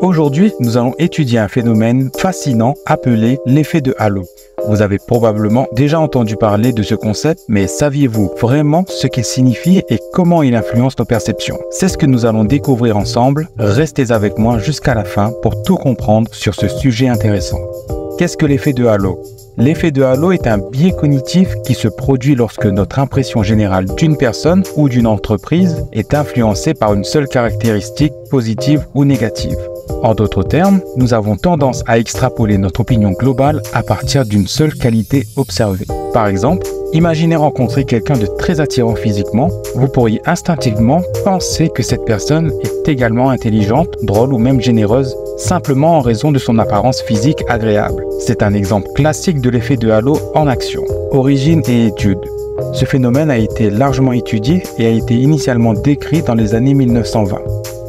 Aujourd'hui, nous allons étudier un phénomène fascinant appelé l'effet de halo. Vous avez probablement déjà entendu parler de ce concept, mais saviez-vous vraiment ce qu'il signifie et comment il influence nos perceptions? C'est ce que nous allons découvrir ensemble. Restez avec moi jusqu'à la fin pour tout comprendre sur ce sujet intéressant. Qu'est-ce que l'effet de halo? L'effet de halo est un biais cognitif qui se produit lorsque notre impression générale d'une personne ou d'une entreprise est influencée par une seule caractéristique positive ou négative. En d'autres termes, nous avons tendance à extrapoler notre opinion globale à partir d'une seule qualité observée. Par exemple, imaginez rencontrer quelqu'un de très attirant physiquement, vous pourriez instinctivement penser que cette personne est également intelligente, drôle ou même généreuse, simplement en raison de son apparence physique agréable. C'est un exemple classique de l'effet de halo en action. Origine et études. Ce phénomène a été largement étudié et a été initialement décrit dans les années 1920.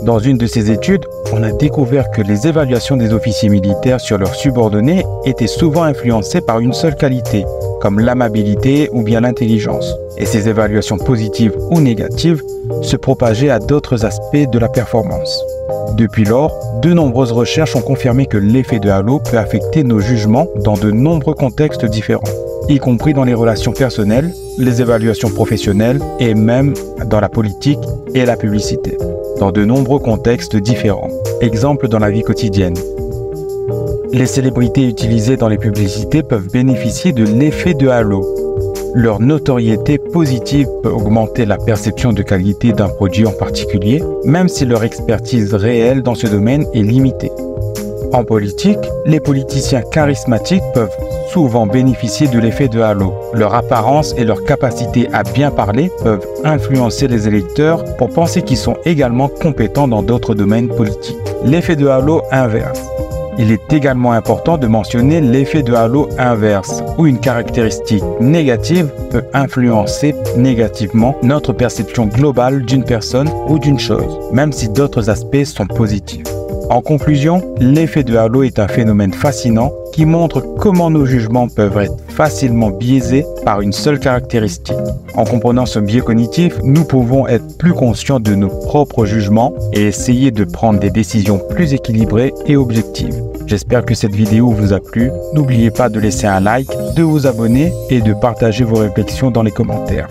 Dans une de ces études, on a découvert que les évaluations des officiers militaires sur leurs subordonnés étaient souvent influencées par une seule qualité, comme l'amabilité ou bien l'intelligence. Et ces évaluations positives ou négatives se propageaient à d'autres aspects de la performance. Depuis lors, de nombreuses recherches ont confirmé que l'effet de halo peut affecter nos jugements dans de nombreux contextes différents, y compris dans les relations personnelles, les évaluations professionnelles et même dans la politique et la publicité, dans de nombreux contextes différents. Exemple dans la vie quotidienne. Les célébrités utilisées dans les publicités peuvent bénéficier de l'effet de halo. Leur notoriété positive peut augmenter la perception de qualité d'un produit en particulier, même si leur expertise réelle dans ce domaine est limitée. En politique, les politiciens charismatiques peuvent souvent bénéficier de l'effet de halo. Leur apparence et leur capacité à bien parler peuvent influencer les électeurs pour penser qu'ils sont également compétents dans d'autres domaines politiques. L'effet de halo inverse. Il est également important de mentionner l'effet de halo inverse, où une caractéristique négative peut influencer négativement notre perception globale d'une personne ou d'une chose, même si d'autres aspects sont positifs. En conclusion, l'effet de halo est un phénomène fascinant qui montre comment nos jugements peuvent être facilement biaisés par une seule caractéristique. En comprenant ce biais cognitif, nous pouvons être plus conscients de nos propres jugements et essayer de prendre des décisions plus équilibrées et objectives. J'espère que cette vidéo vous a plu. N'oubliez pas de laisser un like, de vous abonner et de partager vos réflexions dans les commentaires.